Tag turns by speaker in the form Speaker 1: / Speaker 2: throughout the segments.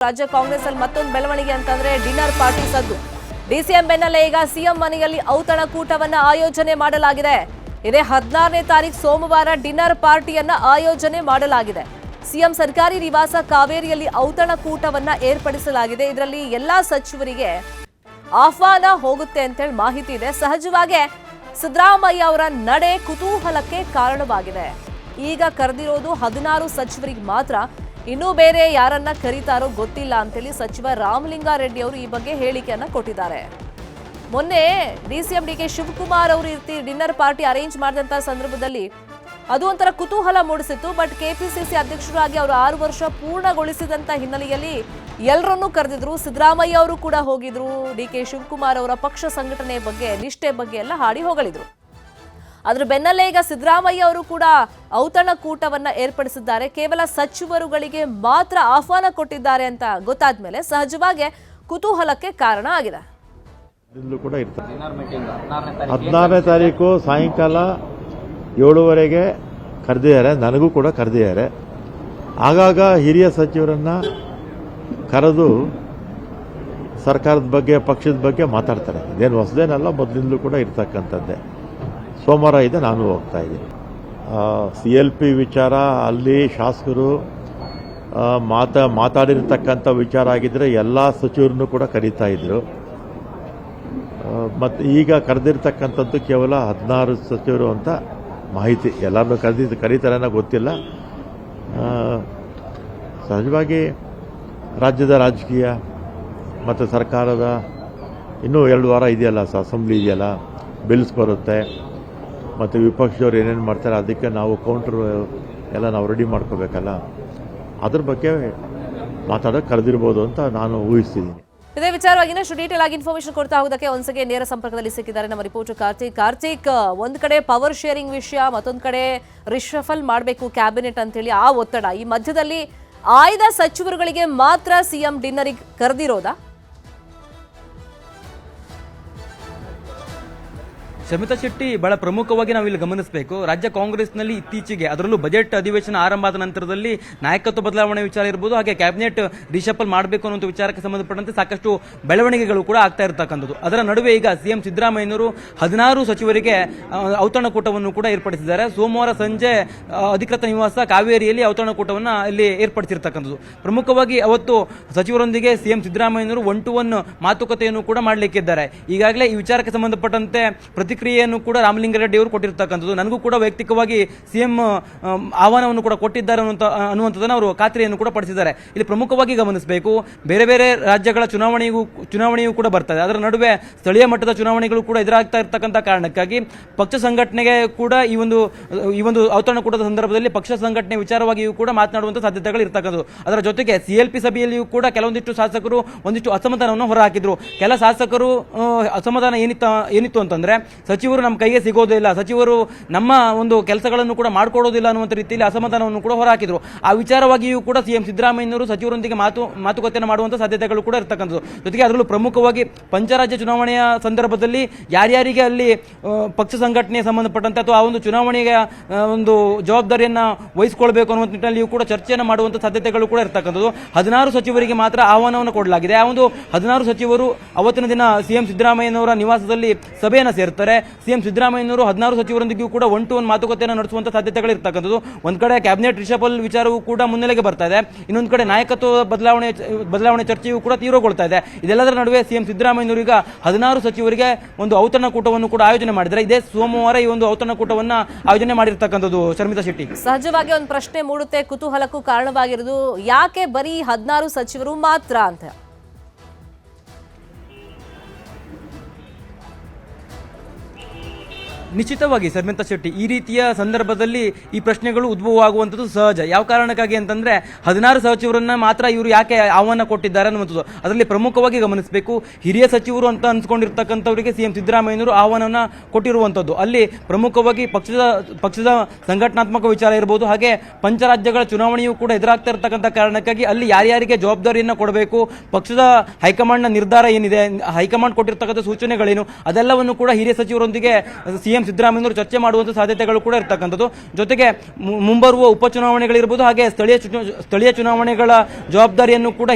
Speaker 1: ರಾಜ್ಯ ಕಾಂಗ್ರೆಸ್ ಅಲ್ಲಿ ಮತ್ತೊಂದು ಬೆಳವಣಿಗೆ ಅಂತಂದ್ರೆ ಡಿನ್ನರ್ ಪಾರ್ಟಿ ಸದ್ದು. ಡಿಸಿಎಂ ಬೆನ್ನಲ್ಲೇ ಈಗ ಸಿಎಂ ಮನೆಯಲ್ಲಿ ಔತಣಕೂಟವನ್ನ ಆಯೋಜನೆ ಮಾಡಲಾಗಿದೆ. ಇದೇ 16ನೇ ತಾರೀಕು ಸೋಮವಾರ ಡಿನ್ನರ್ ಪಾರ್ಟಿಯನ್ನ ಆಯೋಜನೆ ಮಾಡಲಾಗಿದೆ. ಸಿಎಂ ಸರ್ಕಾರಿ ನಿವಾಸ ಕಾವೇರಿಯಲ್ಲಿ ಔತಣಕೂಟವನ್ನ ಏರ್ಪಡಿಸಲಾಗಿದೆ. ಇದರಲ್ಲಿ ಎಲ್ಲಾ ಸಚಿವರಿಗೆ ಆಹ್ವಾನ ಹೋಗುತ್ತೆ ಅಂತೇಳಿ ಮಾಹಿತಿ ಇದೆ. ಸಹಜವಾಗಿ ಸಿದ್ದರಾಮಯ್ಯ ಅವರ ನಡೆ ಕುತೂಹಲಕ್ಕೆ ಕಾರಣವಾಗಿದೆ. ಈಗ ಕರೆದಿರೋದು 16 ಸಚಿವರಿಗೆ ಮಾತ್ರ. ಇನ್ನೂ ಬೇರೆ ಯಾರನ್ನ ಕರೀತಾರೋ ಗೊತ್ತಿಲ್ಲ ಅಂತೇಳಿ ಸಚಿವ ರಾಮಲಿಂಗಾರೆಡ್ಡಿ ಅವರು ಈ ಬಗ್ಗೆ ಹೇಳಿಕೆಯನ್ನ ಕೊಟ್ಟಿದ್ದಾರೆ. ಮೊನ್ನೆ ಡಿಸಿಎಂ ಡಿಕೆ ಶಿವಕುಮಾರ್ ಅವರು ಡಿನ್ನರ್ ಪಾರ್ಟಿ ಅರೇಂಜ್ ಮಾಡಿದಂತ ಸಂದರ್ಭದಲ್ಲಿ ಅದು ಒಂಥರ ಕುತೂಹಲ ಮೂಡಿಸಿತ್ತು. ಬಟ್ ಕೆಪಿಸಿಸಿ ಅಧ್ಯಕ್ಷರಾಗಿ ಅವರು 6 ವರ್ಷ ಪೂರ್ಣಗೊಳಿಸಿದಂತ ಹಿನ್ನೆಲೆಯಲ್ಲಿ ಎಲ್ಲರನ್ನೂ ಕರೆದಿದ್ರು. ಸಿದ್ದರಾಮಯ್ಯ ಅವರು ಕೂಡ ಹೋಗಿದ್ರು. ಡಿಕೆ ಶಿವಕುಮಾರ್ ಅವರ ಪಕ್ಷ ಸಂಘಟನೆ ಬಗ್ಗೆ, ನಿಷ್ಠೆ ಬಗ್ಗೆ ಎಲ್ಲ ಹಾಡಿ ಹೊಗಳಿದ್ರು. ಅದ್ರ ಬೆನ್ನಲ್ಲೇ ಈಗ ಸಿದ್ದರಾಮಯ್ಯ ಅವರು ಕೂಡ ಔತಣಕೂಟವನ್ನ ಏರ್ಪಡಿಸಿದ್ದಾರೆ. ಕೇವಲ ಸಚಿವರುಗಳಿಗೆ ಮಾತ್ರ ಆಹ್ವಾನ ಕೊಟ್ಟಿದ್ದಾರೆ ಅಂತ ಗೊತ್ತಾದ ಮೇಲೆ ಸಹಜವಾಗಿ ಕುತೂಹಲಕ್ಕೆ ಕಾರಣ ಆಗಿದೆ.
Speaker 2: 16ನೇ ತಾರೀಕು ಸಾಯಂಕಾಲ 7:30ಗೆ ಕರೆದಿದ್ದಾರೆ. ನನಗೂ ಕೂಡ ಕರೆದಿದ್ದಾರೆ. ಆಗಾಗ ಹಿರಿಯ ಸಚಿವರನ್ನ ಕರೆದು ಸರ್ಕಾರದ ಬಗ್ಗೆ, ಪಕ್ಷದ ಬಗ್ಗೆ ಮಾತಾಡ್ತಾರೆ. ಇದೇನು ಹೊಸದೇನಲ್ಲ, ಮೊದಲಿಂದಲೂ ಕೂಡ ಇರ್ತಕ್ಕಂಥದ್ದೇ. ಸೋಮವಾರ ಇದೆ, ನಾನು ಹೋಗ್ತಾ ಇದ್ದೀನಿ. CLP ವಿಚಾರ, ಅಲ್ಲಿ ಶಾಸಕರು ಮಾತಾಡಿರ್ತಕ್ಕಂಥ ವಿಚಾರ ಆಗಿದ್ರೆ ಎಲ್ಲ ಸಚಿವರನ್ನು ಕೂಡ ಕರೀತಾ ಇದ್ರು. ಮತ್ತು ಈಗ ಕರೆದಿರ್ತಕ್ಕಂಥದ್ದು ಕೇವಲ 16 ಸಚಿವರು ಅಂತ ಮಾಹಿತಿ. ಎಲ್ಲರನ್ನೂ ಕರೀತಾರೆ ಅನ್ನೋ ಗೊತ್ತಿಲ್ಲ. ಸಹಜವಾಗಿ ರಾಜ್ಯದ ರಾಜಕೀಯ ಮತ್ತು ಸರ್ಕಾರದ ಇನ್ನೂ 2 ವಾರ ಇದೆಯಲ್ಲ, ಅಸೆಂಬ್ಲಿ ಇದೆಯಲ್ಲ, ಬಿಲ್ಸ್ ಬರುತ್ತೆ, ಮತ್ತು ವಿಪಕ್ಷದವ್ರು ಏನೇನು ಮಾಡ್ತಾರೆ ಅದಕ್ಕೆ ನಾವು ಕೌಂಟರ್ ಎಲ್ಲ ನಾವು ರೆಡಿ ಮಾಡ್ಕೋಬೇಕಲ್ಲ. ಅದ್ರ ಬಗ್ಗೆ ಮಾತಾಡೋಕೆ ಕರೆದಿರ್ಬೋದು ಅಂತ ನಾನು ಊಹಿಸ್ತಿದ್ದೀನಿ.
Speaker 1: ಇದೇ ವಿಚಾರವಾಗಿ ಇನ್ನಷ್ಟು ಡೀಟೇಲ್ ಆಗಿ ಇನ್ಫಾರ್ಮೇಶನ್ ಕೊಡ್ತಾ ಹೋಗೋದಕ್ಕೆ ಒಂದ್ಸಗೆ ನೇರ ಸಂಪರ್ಕದಲ್ಲಿ ಸಿಕ್ಕಿದ್ದಾರೆ ನಮ್ಮ ರಿಪೋರ್ಟರ್ ಕಾರ್ತಿಕ್. ಒಂದ್ ಕಡೆ ಪವರ್ ಶೇರಿಂಗ್ ವಿಷಯ, ಮತ್ತೊಂದ್ ಕಡೆ ರಿಶಫಲ್ ಮಾಡಬೇಕು ಕ್ಯಾಬಿನೆಟ್ ಅಂತೇಳಿ ಆ ಒತ್ತಡ. ಈ ಮಧ್ಯದಲ್ಲಿ ಆಯ್ದ ಸಚಿವರುಗಳಿಗೆ ಮಾತ್ರ ಸಿಎಂ ಡಿನ್ನರಿಗೆ ಕರೆದಿರೋದಾ?
Speaker 3: ಶಮಿತಾ ಶೆಟ್ಟಿ, ಬಹಳ ಪ್ರಮುಖವಾಗಿ ನಾವು ಇಲ್ಲಿ ಗಮನಿಸಬೇಕು, ರಾಜ್ಯ ಕಾಂಗ್ರೆಸ್ನಲ್ಲಿ ಇತ್ತೀಚೆಗೆ, ಅದರಲ್ಲೂ ಬಜೆಟ್ ಅಧಿವೇಶನ ಆರಂಭ ಆದ ನಂತರದಲ್ಲಿ ನಾಯಕತ್ವ ಬದಲಾವಣೆ ವಿಚಾರ ಇರಬಹುದು, ಹಾಗೆ ಕ್ಯಾಬಿನೆಟ್ ರಿಶಫಲ್ ಮಾಡಬೇಕು ಅನ್ನೋ ವಿಚಾರಕ್ಕೆ ಸಂಬಂಧಪಟ್ಟಂತೆ ಸಾಕಷ್ಟು ಬೆಳವಣಿಗೆಗಳು ಕೂಡ ಆಗ್ತಾ ಇರತಕ್ಕಂಥದ್ದು. ಅದರ ನಡುವೆ ಈಗ ಸಿಎಂ ಸಿದ್ದರಾಮಯ್ಯನವರು 16 ಸಚಿವರಿಗೆ ಔತಣಕೂಟವನ್ನು ಕೂಡ ಏರ್ಪಡಿಸಿದ್ದಾರೆ. ಸೋಮವಾರ ಸಂಜೆ ಅಧಿಕೃತ ನಿವಾಸ ಕಾವೇರಿಯಲ್ಲಿ ಔತಣಕೂಟವನ್ನು ಇಲ್ಲಿ ಏರ್ಪಡಿಸಿರ್ತಕ್ಕಂಥದ್ದು. ಪ್ರಮುಖವಾಗಿ ಅವತ್ತು ಸಚಿವರೊಂದಿಗೆ ಸಿಎಂ ಸಿದ್ದರಾಮಯ್ಯನವರು 1-to-1 ಮಾತುಕತೆಯನ್ನು ಕೂಡ ಮಾಡಲಿಕ್ಕಿದ್ದಾರೆ. ಈಗಾಗಲೇ ಈ ವಿಚಾರಕ್ಕೆ ಸಂಬಂಧಪಟ್ಟಂತೆ ಪ್ರತಿಕ್ರಿಯೆಯನ್ನು ಕೂಡ ರಾಮಲಿಂಗಾರೆಡ್ಡಿ ಅವರು ಕೊಟ್ಟಿರ್ತಕ್ಕಂಥದ್ದು. ನನಗೂ ಕೂಡ ವೈಯಕ್ತಿಕವಾಗಿ ಸಿಎಂ ಆಹ್ವಾನವನ್ನು ಕೂಡ ಕೊಟ್ಟಿದ್ದಾರೆ ಅನ್ನುವಂಥದ್ದನ್ನು ಅವರು ಖಾತ್ರಿಯನ್ನು ಕೂಡ ಪಡಿಸಿದ್ದಾರೆ. ಇಲ್ಲಿ ಪ್ರಮುಖವಾಗಿ ಗಮನಿಸಬೇಕು, ಬೇರೆ ಬೇರೆ ರಾಜ್ಯಗಳ ಚುನಾವಣೆಯೂ ಕೂಡ ಬರ್ತದೆ. ಅದರ ನಡುವೆ ಸ್ಥಳೀಯ ಮಟ್ಟದ ಚುನಾವಣೆಗಳು ಕೂಡ ಎದುರಾಗ್ತಾ ಇರತಕ್ಕಂಥ ಕಾರಣಕ್ಕಾಗಿ ಪಕ್ಷ ಸಂಘಟನೆಗೆ ಕೂಡ ಈ ಒಂದು ಔತಣಕೂಟದ ಸಂದರ್ಭದಲ್ಲಿ ಪಕ್ಷ ಸಂಘಟನೆ ವಿಚಾರವಾಗಿಯೂ ಕೂಡ ಮಾತನಾಡುವಂಥ ಸಾಧ್ಯತೆಗಳು ಇರ್ತಕ್ಕಂಥದ್ದು. ಅದರ ಜೊತೆಗೆ CLP ಸಭೆಯಲ್ಲಿಯೂ ಕೂಡ ಕೆಲವೊಂದಿಷ್ಟು ಶಾಸಕರು ಒಂದಿಷ್ಟು ಅಸಮಾಧಾನವನ್ನು ಹೊರಹಾಕಿದ್ರು. ಕೆಲ ಶಾಸಕರು ಅಸಮಾಧಾನ ಏನಿತ್ತು ಅಂತಂದ್ರೆ, ಸಚಿವರು ನಮ್ಮ ಕೈಗೆ ಸಿಗೋದೇ ಇಲ್ಲ, ಸಚಿವರು ನಮ್ಮ ಒಂದು ಕೆಲಸಗಳನ್ನು ಕೂಡ ಮಾಡಿಕೊಡೋದಿಲ್ಲ ಅನ್ನುವಂಥ ರೀತಿಯಲ್ಲಿ ಅಸಮಾಧಾನವನ್ನು ಕೂಡ ಹೊರಹಾಕಿದ್ರು. ಆ ವಿಚಾರವಾಗಿಯೂ ಕೂಡ ಸಿಎಂ ಸಿದ್ದರಾಮಯ್ಯನವರು ಸಚಿವರೊಂದಿಗೆ ಮಾತುಕತೆಯನ್ನು ಮಾಡುವಂಥ ಸಾಧ್ಯತೆಗಳು ಕೂಡ ಇರ್ತಕ್ಕಂಥದ್ದು. ಜೊತೆಗೆ ಅದರಲ್ಲೂ ಪ್ರಮುಖವಾಗಿ ಪಂಚರಾಜ್ಯ ಚುನಾವಣೆಯ ಸಂದರ್ಭದಲ್ಲಿ ಯಾರ್ಯಾರಿಗೆ ಅಲ್ಲಿ ಪಕ್ಷ ಸಂಘಟನೆಗೆ ಸಂಬಂಧಪಟ್ಟಂತೆ ಅಥವಾ ಆ ಒಂದು ಚುನಾವಣೆಗೆ ಒಂದು ಜವಾಬ್ದಾರಿಯನ್ನು ವಹಿಸಿಕೊಳ್ಬೇಕು ಅನ್ನುವಂಥ ನಿಟ್ಟಿನಲ್ಲಿಯೂ ಕೂಡ ಚರ್ಚೆಯನ್ನು ಮಾಡುವಂಥ ಸಾಧ್ಯತೆಗಳು ಕೂಡ ಇರ್ತಕ್ಕಂಥದ್ದು. 16 ಸಚಿವರಿಗೆ ಮಾತ್ರ ಆಹ್ವಾನವನ್ನು ಕೊಡಲಾಗಿದೆ. ಆ ಒಂದು 16 ಸಚಿವರು ಅವತ್ತಿನ ದಿನ ಸಿಎಂ ಸಿದ್ದರಾಮಯ್ಯನವರ ನಿವಾಸದಲ್ಲಿ ಸಭೆಯನ್ನು ಸೇರ್ತಾರೆ. ಸಿಎಂ ಸಿದ್ದರಾಮಯ್ಯನವರು 16 ಸಚಿವರೊಂದಿಗೂ ಕೂಡ 1-to-1 ಮಾತುಕತೆಯನ್ನು ನಡೆಸುವಂತ ಸಾಧ್ಯತೆಗಳು ಇರ್ತಕ್ಕಂಥದ್ದು. ಒಂದ್ ಕಡೆ ಕ್ಯಾಬಿನೆಟ್ ರಿಶಫಲ್ ವಿಚಾರವೂ ಕೂಡ ಮುನ್ನೆಲೆಗೆ ಬರ್ತಾ ಇದೆ, ಇನ್ನೊಂದು ಕಡೆ ನಾಯಕತ್ವ ಬದಲಾವಣೆ ಚರ್ಚೆಯೂ ಕೂಡ ತೀವ್ರಗೊಳ್ತಾ ಇದೆ. ಇದೆಲ್ಲದರ ನಡುವೆ ಸಿಎಂ ಸಿದ್ದರಾಮಯ್ಯನವರು ಈಗ 16 ಸಚಿವರಿಗೆ ಒಂದು ಔತಣಕೂಟವನ್ನು ಕೂಡ ಆಯೋಜನೆ ಮಾಡಿದ್ದಾರೆ. ಇದೇ ಸೋಮವಾರ ಈ ಒಂದು ಔತಣಕೂಟವನ್ನ ಆಯೋಜನೆ ಮಾಡಿರ್ತಕ್ಕಂಥದ್ದು. ಶರ್ಮಿತಾ ಶೆಟ್ಟಿ,
Speaker 1: ಸಹಜವಾಗಿ ಒಂದು ಪ್ರಶ್ನೆ ಮೂಡುತ್ತೆ, ಕುತೂಹಲಕ್ಕೂ ಕಾರಣವಾಗಿರೋದು ಯಾಕೆ ಬರೀ 16 ಸಚಿವರು ಮಾತ್ರ ಅಂತ.
Speaker 3: ನಿಶ್ಚಿತವಾಗಿ ಶರ್ಮಿತಾ ಶೆಟ್ಟಿ, ಈ ರೀತಿಯ ಸಂದರ್ಭದಲ್ಲಿ ಈ ಪ್ರಶ್ನೆಗಳು ಉದ್ಭವವಾಗುವಂಥದ್ದು ಸಹಜ. ಯಾವ ಕಾರಣಕ್ಕಾಗಿ ಅಂತಂದ್ರೆ 16 ಸಚಿವರನ್ನ ಮಾತ್ರ ಇವರು ಯಾಕೆ ಆಹ್ವಾನ ಕೊಟ್ಟಿದ್ದಾರೆ ಅನ್ನುವಂಥದ್ದು. ಅದರಲ್ಲಿ ಪ್ರಮುಖವಾಗಿ ಗಮನಿಸಬೇಕು, ಹಿರಿಯ ಸಚಿವರು ಅಂತ ಅನ್ಸ್ಕೊಂಡಿರ್ತಕ್ಕಂಥವರಿಗೆ ಸಿಎಂ ಸಿದ್ದರಾಮಯ್ಯನವರು ಆಹ್ವಾನವನ್ನು ಕೊಟ್ಟಿರುವಂಥದ್ದು. ಅಲ್ಲಿ ಪ್ರಮುಖವಾಗಿ ಪಕ್ಷದ ಸಂಘಟನಾತ್ಮಕ ವಿಚಾರ ಇರಬಹುದು, ಹಾಗೆ ಪಂಚರಾಜ್ಯಗಳ ಚುನಾವಣೆಯೂ ಕೂಡ ಎದುರಾಗ್ತಾ ಇರತಕ್ಕಂಥ ಕಾರಣಕ್ಕಾಗಿ ಅಲ್ಲಿ ಯಾರ್ಯಾರಿಗೆ ಜವಾಬ್ದಾರಿಯನ್ನು ಕೊಡಬೇಕು, ಪಕ್ಷದ ಹೈಕಮಾಂಡ್ನ ನಿರ್ಧಾರ ಏನಿದೆ, ಹೈಕಮಾಂಡ್ ಕೊಟ್ಟಿರ್ತಕ್ಕಂಥ ಸೂಚನೆಗಳೇನು, ಅದೆಲ್ಲವನ್ನು ಕೂಡ ಹಿರಿಯ ಸಚಿವರೊಂದಿಗೆ ಸಿಎಂ ಸಿಎಂ ಸಿದ್ದರಾಮಯ್ಯನವರು ಚರ್ಚೆ ಮಾಡುವಂಥ ಸಾಧ್ಯತೆಗಳು ಕೂಡ ಇರ್ತಕ್ಕಂಥದ್ದು. ಜೊತೆಗೆ ಮುಂಬರುವ ಉಪಚುನಾವಣೆಗಳಿರ್ಬೋದು, ಹಾಗೆ ಸ್ಥಳೀಯ ಚುನಾವಣೆಗಳ ಜವಾಬ್ದಾರಿಯನ್ನು ಕೂಡ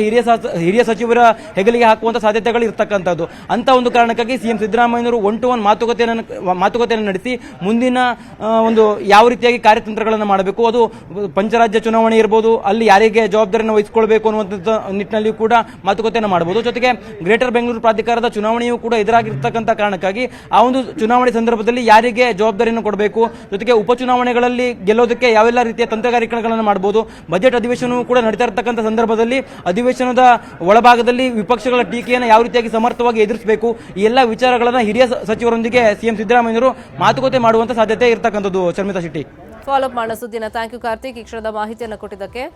Speaker 3: ಹಿರಿಯ ಸಚಿವರ ಹೆಗಲಿಗೆ ಹಾಕುವಂಥ ಸಾಧ್ಯತೆಗಳು ಇರ್ತಕ್ಕಂಥದ್ದು. ಅಂತ ಒಂದು ಕಾರಣಕ್ಕಾಗಿ ಸಿಎಂ ಸಿದ್ದರಾಮಯ್ಯನವರು 1-to-1 ಮಾತುಕತೆಯನ್ನು ನಡೆಸಿ ಮುಂದಿನ ಒಂದು ಯಾವ ರೀತಿಯಾಗಿ ಕಾರ್ಯತಂತ್ರಗಳನ್ನು ಮಾಡಬೇಕು, ಅದು ಪಂಚರಾಜ್ಯ ಚುನಾವಣೆ ಇರ್ಬೋದು, ಅಲ್ಲಿ ಯಾರಿಗೆ ಜವಾಬ್ದಾರಿಯನ್ನು ವಹಿಸಿಕೊಳ್ಬೇಕು ಅನ್ನುವಂಥ ನಿಟ್ಟಿನಲ್ಲಿ ಕೂಡ ಮಾತುಕತೆಯನ್ನು ಮಾಡಬಹುದು. ಜೊತೆಗೆ ಗ್ರೇಟರ್ ಬೆಂಗಳೂರು ಪ್ರಾಧಿಕಾರದ ಚುನಾವಣೆಯೂ ಕೂಡ ಎದುರಾಗಿರ್ತಕ್ಕಂಥ ಕಾರಣಕ್ಕಾಗಿ ಆ ಒಂದು ಚುನಾವಣೆ ಸಂದರ್ಭದಲ್ಲಿ ಯಾರಿಗೆ ಜವಾಬ್ದಾರಿಯನ್ನು ಕೊಡಬೇಕು, ಜೊತೆಗೆ ಉಪಚುನಾವಣೆಗಳಲ್ಲಿ ಗೆಲ್ಲೋದಕ್ಕೆ ಯಾವೆಲ್ಲ ರೀತಿಯ ತಂತ್ರಗಾರಿಕೆಗಳನ್ನು ಮಾಡಬಹುದು, ಬಜೆಟ್ ಅಧಿವೇಶನವೂ ಕೂಡ ನಡೀತಾ ಇರತಕ್ಕಂಥ ಸಂದರ್ಭದಲ್ಲಿ ಅಧಿವೇಶನದ ಒಳಭಾಗದಲ್ಲಿ ವಿಪಕ್ಷಗಳ ಟೀಕೆಯನ್ನು ಯಾವ ರೀತಿಯಾಗಿ ಸಮರ್ಥವಾಗಿ ಎದುರಿಸಬೇಕು, ಈ ಎಲ್ಲ ವಿಚಾರಗಳನ್ನು ಹಿರಿಯ ಸಚಿವರೊಂದಿಗೆ ಸಿಎಂ ಸಿದ್ದರಾಮಯ್ಯನವರು ಮಾತುಕತೆ ಮಾಡುವಂತ ಸಾಧ್ಯತೆ ಇರತಕ್ಕಂಥದ್ದು. ಶರ್ಮಿತಾ ಶೆಟ್ಟಿ,
Speaker 1: ಫಾಲೋ ಅಪ್ ಮಾಡೋ ಸುದ್ದಿನ ಥ್ಯಾಂಕ್ ಯು ಕಾರ್ತಿಕ್, ಈ ಕ್ಷಣದ ಮಾಹಿತಿಯನ್ನು ಕೊಟ್ಟಿದ್ದಕ್ಕೆ.